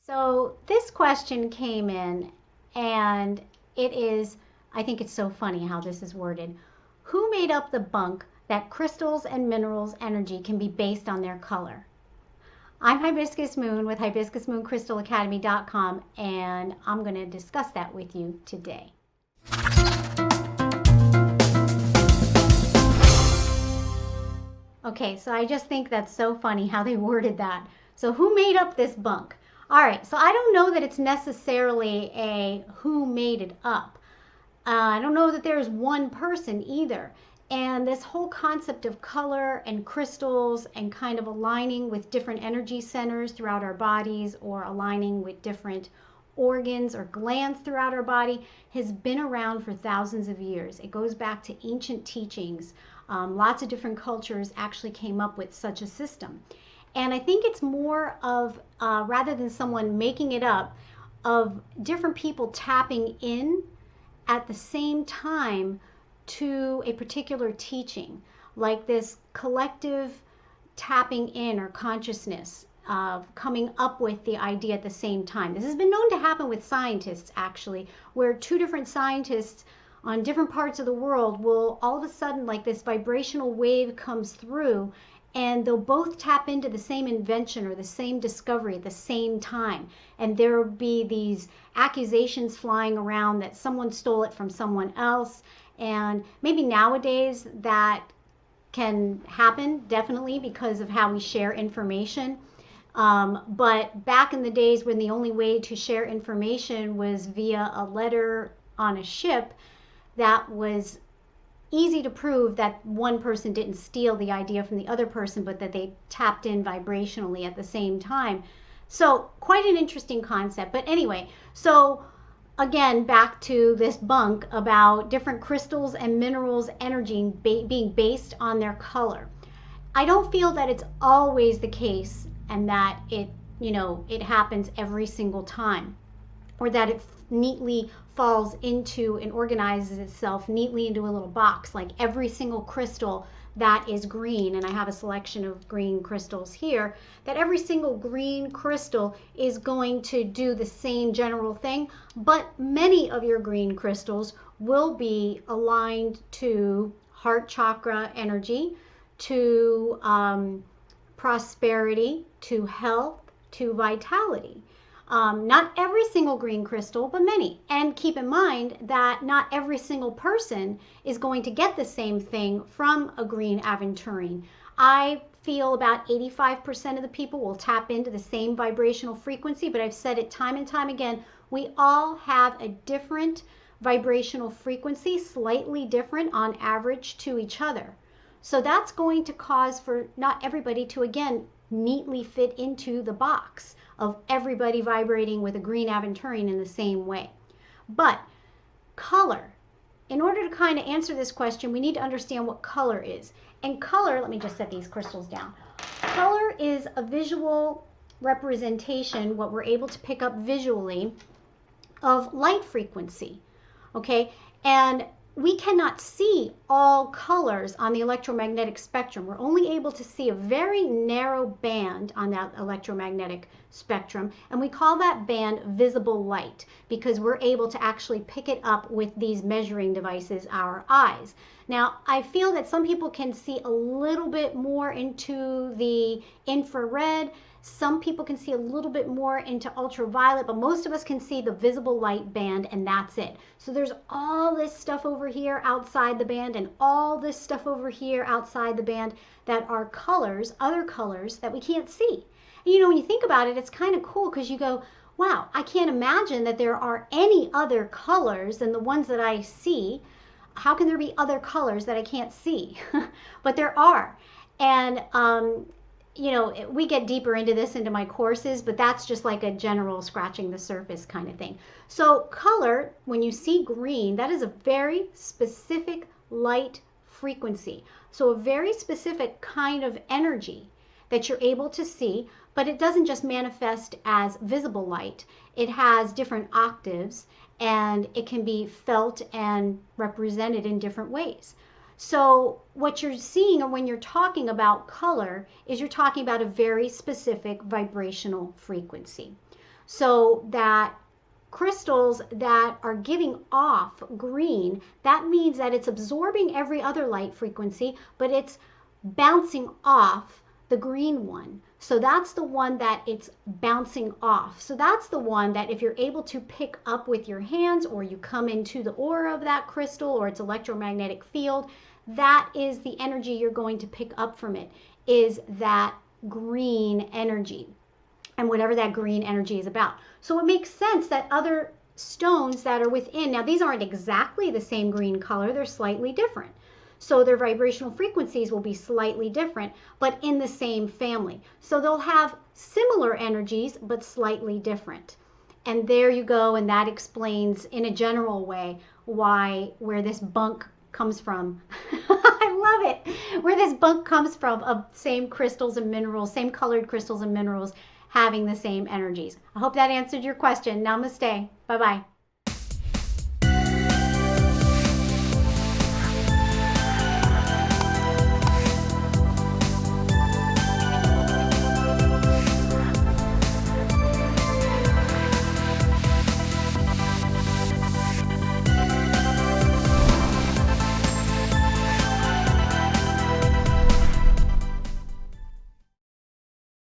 So this question came in, and I think it's so funny how this is worded. Who made up the bunk that crystals and minerals energy can be based on their color? I'm Hibiscus Moon with hibiscusmooncrystalacademy.com, and I'm going to discuss that with you today. Okay, so I just think that's so funny how they worded that. So who made up this bunk? All right, so I don't know that it's necessarily a who made it up. I don't know that there's one person either. And this whole concept of color and crystals and kind of aligning with different energy centers throughout our bodies or aligning with different organs or glands throughout our body has been around for thousands of years. It goes back to ancient teachings. Lots of different cultures actually came up with such a system. And I think it's more of, rather than someone making it up, of different people tapping in at the same time to a particular teaching, like this collective tapping in or consciousness of coming up with the idea at the same time. This has been known to happen with scientists, actually, where two different scientists on different parts of the world will all of a sudden, like this vibrational wave comes through, and they'll both tap into the same invention or the same discovery at the same time. And there will be these accusations flying around that someone stole it from someone else. And maybe nowadays that can happen, definitely, because of how we share information. But back in the days when the only way to share information was via a letter on a ship, that was easy to prove that one person didn't steal the idea from the other person, but that they tapped in vibrationally at the same time. So quite an interesting concept. But anyway, so again, back to this bunk about different crystals and minerals energy being based on their color. I don't feel that it's always the case and that it happens every single time, or that it neatly falls into and organizes itself neatly into a little box, like every single crystal that is green, and I have a selection of green crystals here, that every single green crystal is going to do the same general thing, but many of your green crystals will be aligned to heart chakra energy, to prosperity, to health, to vitality. Not every single green crystal, but many. And keep in mind that not every single person is going to get the same thing from a green aventurine. I feel about 85% of the people will tap into the same vibrational frequency, but I've said it time and time again, we all have a different vibrational frequency, slightly different on average to each other. So that's going to cause for not everybody to, again, neatly fit into the box of everybody vibrating with a green aventurine in the same way. But color, in order to kind of answer this question, we need to understand what color is. And color, let me just set these crystals down. Color is a visual representation, what we're able to pick up visually, of light frequency. Okay, and we cannot see all colors on the electromagnetic spectrum. We're only able to see a very narrow band on that electromagnetic spectrum, and we call that band visible light because we're able to actually pick it up with these measuring devices, our eyes. Now, I feel that some people can see a little bit more into the infrared. Some people can see a little bit more into ultraviolet, but most of us can see the visible light band, and that's it. So there's all this stuff over here outside the band and all this stuff over here outside the band that are colors, other colors that we can't see. And when you think about it, it's kind of cool because you go, wow, I can't imagine that there are any other colors than the ones that I see. How can there be other colors that I can't see? But there are. And we get deeper into this into my courses, but that's just like a general scratching the surface kind of thing. So color, when you see green, that is a very specific light frequency. So a very specific kind of energy that you're able to see, but it doesn't just manifest as visible light. It has different octaves, and it can be felt and represented in different ways. So what you're seeing, or when you're talking about color, is you're talking about a very specific vibrational frequency. So that crystals that are giving off green, that means that it's absorbing every other light frequency, but it's bouncing off the green one. So that's the one that it's bouncing off. So that's the one that if you're able to pick up with your hands, or you come into the aura of that crystal or its electromagnetic field, that is the energy you're going to pick up from it, is that green energy, and whatever that green energy is about. So it makes sense that other stones that are within, now these aren't exactly the same green color, they're slightly different. So their vibrational frequencies will be slightly different, but in the same family. So they'll have similar energies, but slightly different. And there you go, and that explains in a general way where this bunk comes from. I love it. Where this bunk comes from of same crystals and minerals, same colored crystals and minerals having the same energies. I hope that answered your question. Namaste. Bye-bye.